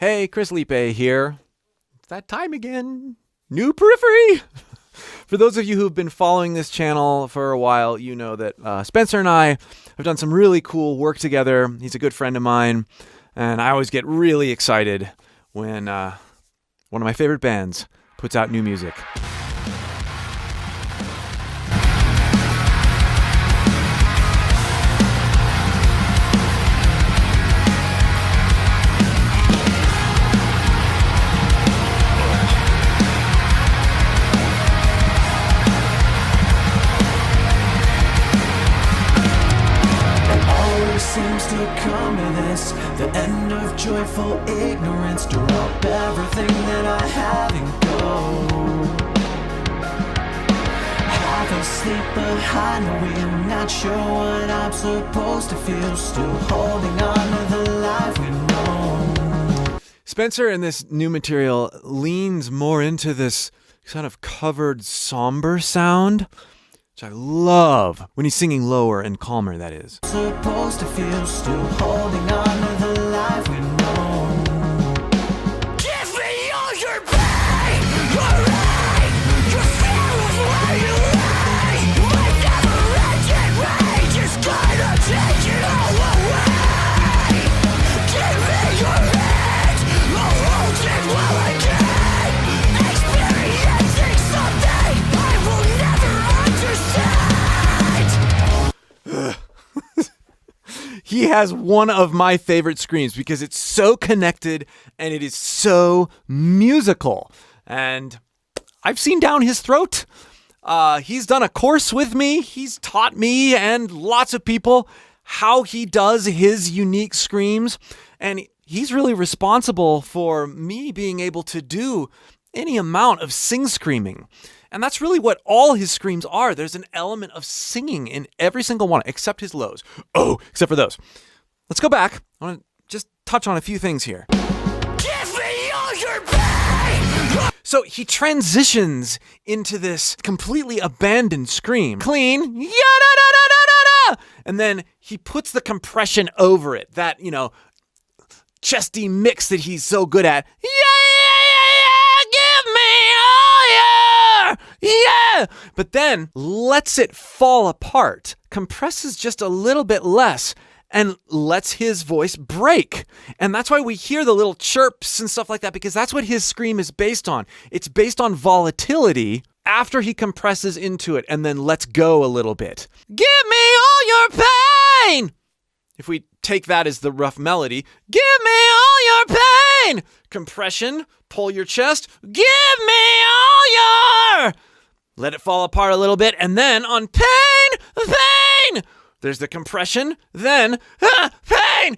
Hey, Chris Liepe here. It's that time again. New Periphery. For those of you who've been following this channel for a while, you know that Spencer and I have done some really cool work together. He's a good friend of mine, and I always get really excited when one of my favorite bands puts out new music. Seems to come to this, the end of joyful ignorance. Drop everything that I have and go. Half asleep behind the wheel, not sure what I'm supposed to feel. Still holding on to the life we know. Spencer in this new material leans more into this kind of covered, somber sound, which I love when he's singing lower and calmer, that is. Supposed to feel, still holding on to the life we know. Give me all your pain, your hate, your fear of where you lay. My never-ending rage is gonna take it all away. Give me your hand, I'll hold it while I can. Experiencing something I will never understand. He has one of my favorite screams because it's so connected and it is so musical. And I've seen down his throat. He's done a course with me. He's taught me and lots of people how he does his unique screams. And he's really responsible for me being able to do any amount of screaming. And that's really what all his screams are. There's an element of singing in every single one, except his lows. Oh, except for those. Let's go back. I want to just touch on a few things here. Give me all your pain. So he transitions into this completely abandoned scream. Clean. Ya-da-da-da-da-da-da. And then he puts the compression over it. That, chesty mix that he's so good at. Yeah! But then lets it fall apart, compresses just a little bit less, and lets his voice break. And that's why we hear the little chirps and stuff like that, because that's what his scream is based on. It's based on volatility after he compresses into it and then lets go a little bit. Give me all your pain! If we take that as the rough melody, give me all your pain! Compression, pull your chest, give me all your... Let it fall apart a little bit, and then on pain, there's the compression, then pain,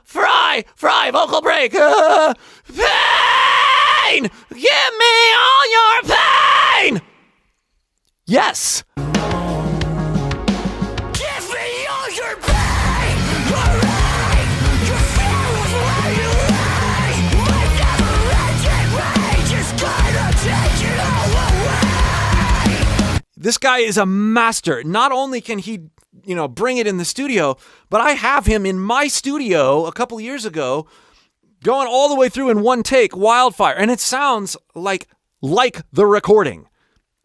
fry, vocal break, pain, give me all your pain! Yes! This guy is a master. Not only can he, bring it in the studio, but I have him in my studio a couple years ago going all the way through in one take, Wildfire. And it sounds like the recording.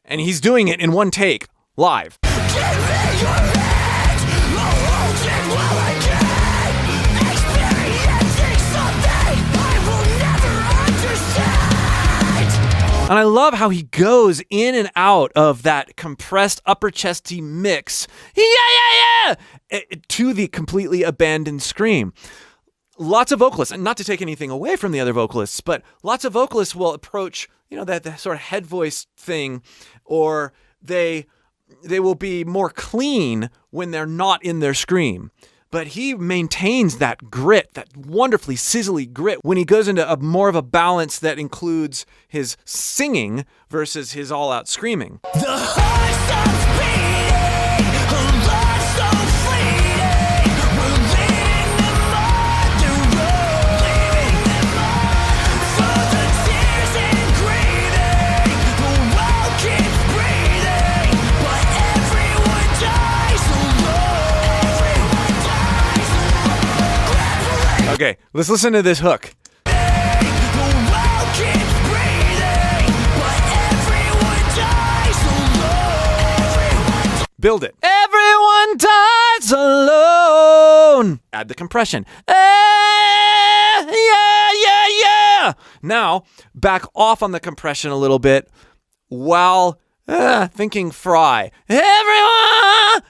And he's doing it in one take, live. Give me your hand, I'll hold it while I can. Experiencing something I will never understand. And I love how he goes in and out of that compressed upper chesty mix, to the completely abandoned scream. Lots of vocalists, and not to take anything away from the other vocalists, but lots of vocalists will approach, that sort of head voice thing, or they will be more clean when they're not in their scream. But he maintains that grit, that wonderfully sizzly grit, when he goes into more of a balance that includes his singing versus his all-out screaming. The heart stops beating, a love so fleeting. We're leading them on the road, leaving them on for the tears and grieving. The world keeps breathing, but everyone dies alone. Everyone dies alone. Okay, Let's listen to this hook. The world keeps breathing, but everyone dies alone. Build it. Everyone dies alone. Add the compression. Yeah. Now, back off on the compression a little bit while thinking fry. Everyone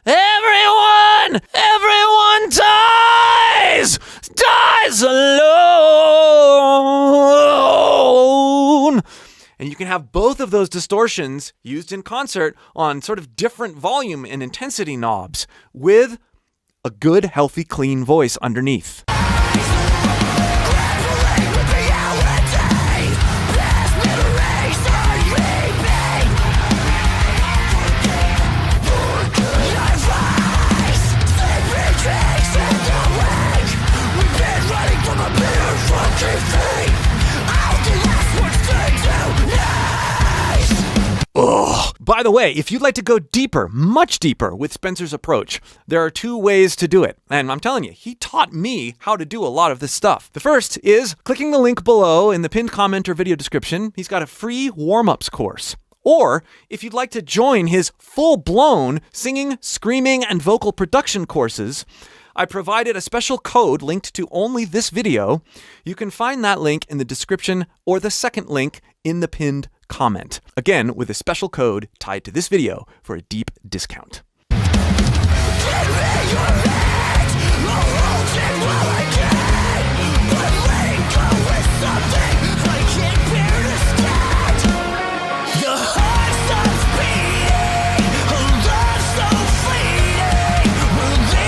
dies alone. And you can have both of those distortions used in concert on sort of different volume and intensity knobs with a good, healthy, clean voice underneath. By the way, if you'd like to go deeper, much deeper with Spencer's approach, there are 2 ways to do it. And I'm telling you, he taught me how to do a lot of this stuff. The first is clicking the link below in the pinned comment or video description. He's got a free warm-ups course. Or if you'd like to join his full-blown singing, screaming, and vocal production courses, I provided a special code linked to only this video. You can find that link in the description or the second link in the pinned comment. Again, with a special code tied to this video for a deep discount.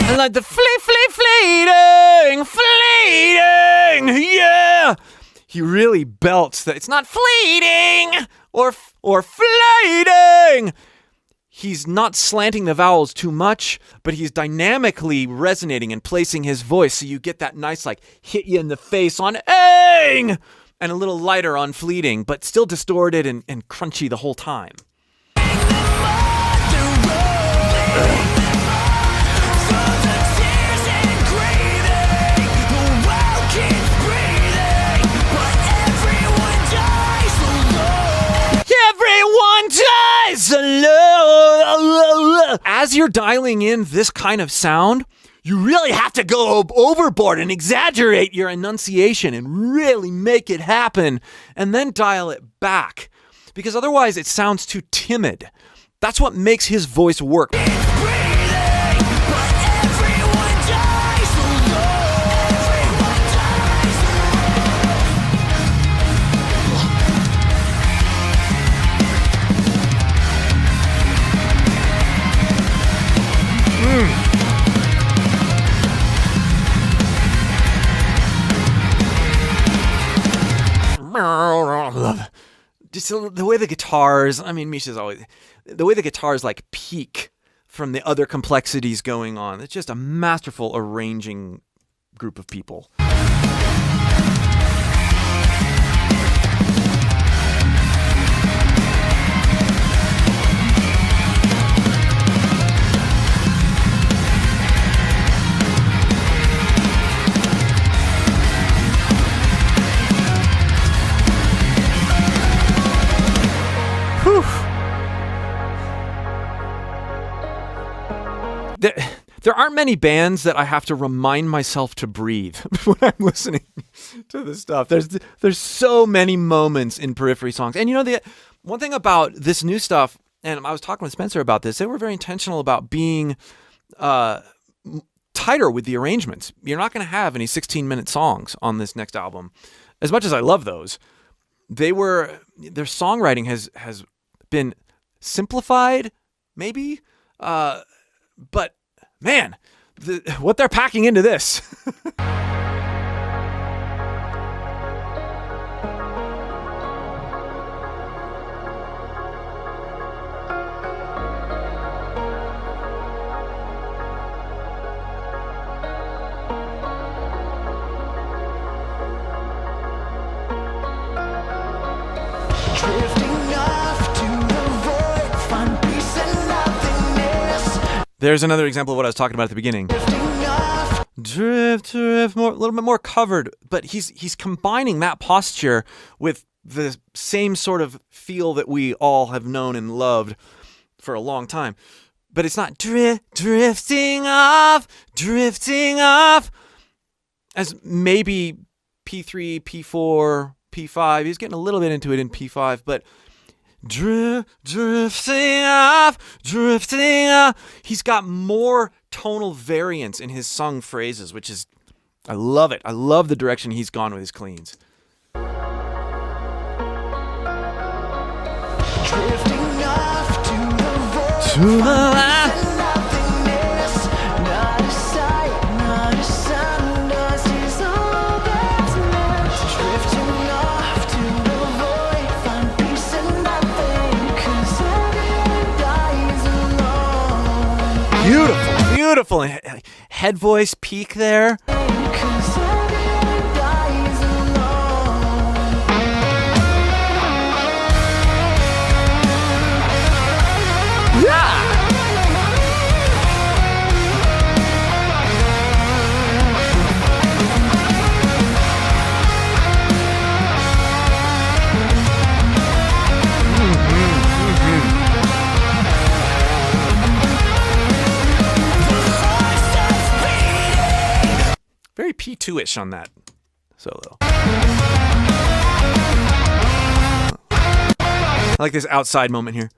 And like the fleeting, yeah. He really belts that it's not fleeting or fleeting. He's not slanting the vowels too much, but he's dynamically resonating and placing his voice so you get that nice like hit you in the face on ing and a little lighter on fleeting, but still distorted and crunchy the whole time. As you're dialing in this kind of sound, you really have to go overboard and exaggerate your enunciation and really make it happen and then dial it back because otherwise it sounds too timid. That's what makes his voice work. Just the way the guitars, I mean, Misha's always, the way the guitars like peak from the other complexities going on. It's just a masterful arranging group of people. There aren't many bands that I have to remind myself to breathe when I'm listening to this stuff. There's so many moments in Periphery songs. And you know, the one thing about this new stuff, and I was talking with Spencer about this, they were very intentional about being tighter with the arrangements. You're not going to have any 16-minute songs on this next album. As much as I love those, their songwriting has been simplified, maybe, but man, what they're packing into this. There's another example of what I was talking about at the beginning. drift, drift, more, a little bit more covered. But he's combining that posture with the same sort of feel that we all have known and loved for a long time. But it's not drifting off, as maybe P3, P4, P5. He's getting a little bit into it in P5, but drifting off. He's got more tonal variance in his sung phrases, which is, I love it. I love the direction he's gone with his cleans. Drifting off to To the left. nothingness, not a sight, not a sound, dust is all that's left. Drifting off to the void, find peace in nothing, 'cause everyone dies alone. Beautiful. Head voice peak there. 'Cause everyone dies alone. Yeah. Very P2-ish on that solo. I like this outside moment here.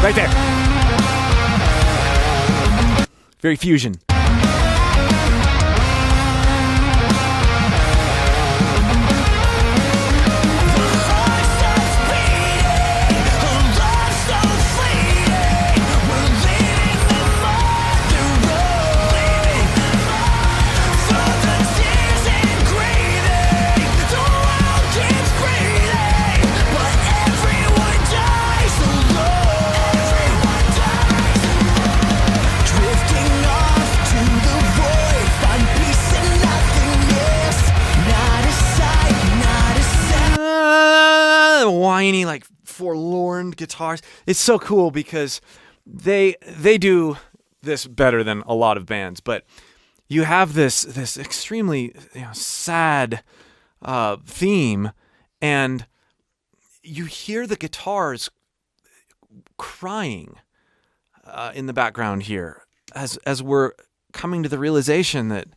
Right there. Very fusion. Whiny, like forlorn guitars. It's so cool because they do this better than a lot of bands, but you have this extremely sad theme, and you hear the guitars crying in the background here as we're coming to the realization that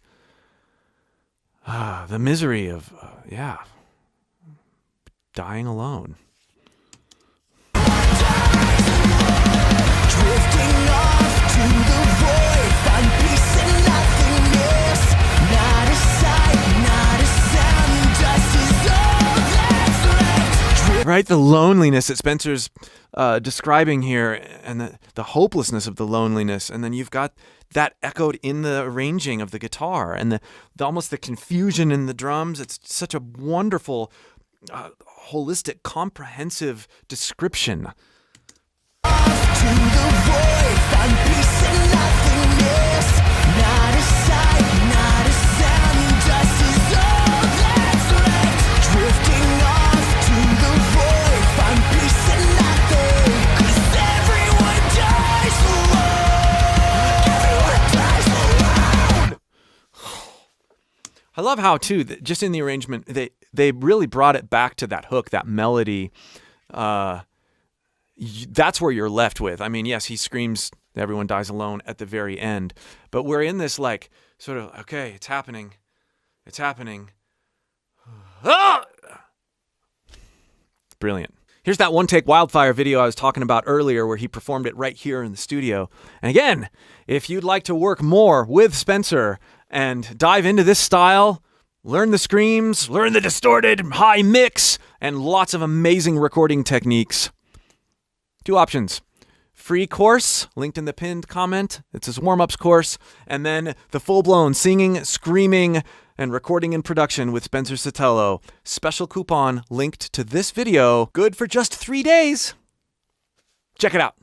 the misery of dying alone. Drifting off to the void, find peace in nothingness. Not a sight, not a sound, dust is all that's left. Right, the loneliness that Spencer's describing here, and the hopelessness of the loneliness, and then you've got that echoed in the arranging of the guitar, and the almost the confusion in the drums. It's such a wonderful, holistic, comprehensive description. To the void, find peace in nothingness. Not a sight, not a sound, dust is all that's left. Drifting off to the void, find peace in nothing. 'Cause everyone dies alone. Everyone dies alone. I love how too, just in the arrangement, they really brought it back to that hook, that melody. That's where you're left with. I mean, yes, he screams "Everyone dies alone" at the very end, but we're in this like sort of, okay, it's happening. Ah! Brilliant. Here's that one take Wildfire video I was talking about earlier where he performed it right here in the studio. And again, if you'd like to work more with Spencer and dive into this style, learn the screams, learn the distorted high mix, and lots of amazing recording techniques, two options. Free course, linked in the pinned comment. It's his warm-ups course. And then the full-blown singing, screaming, and recording in production with Spencer Sotelo. Special coupon linked to this video. Good for just 3 days. Check it out.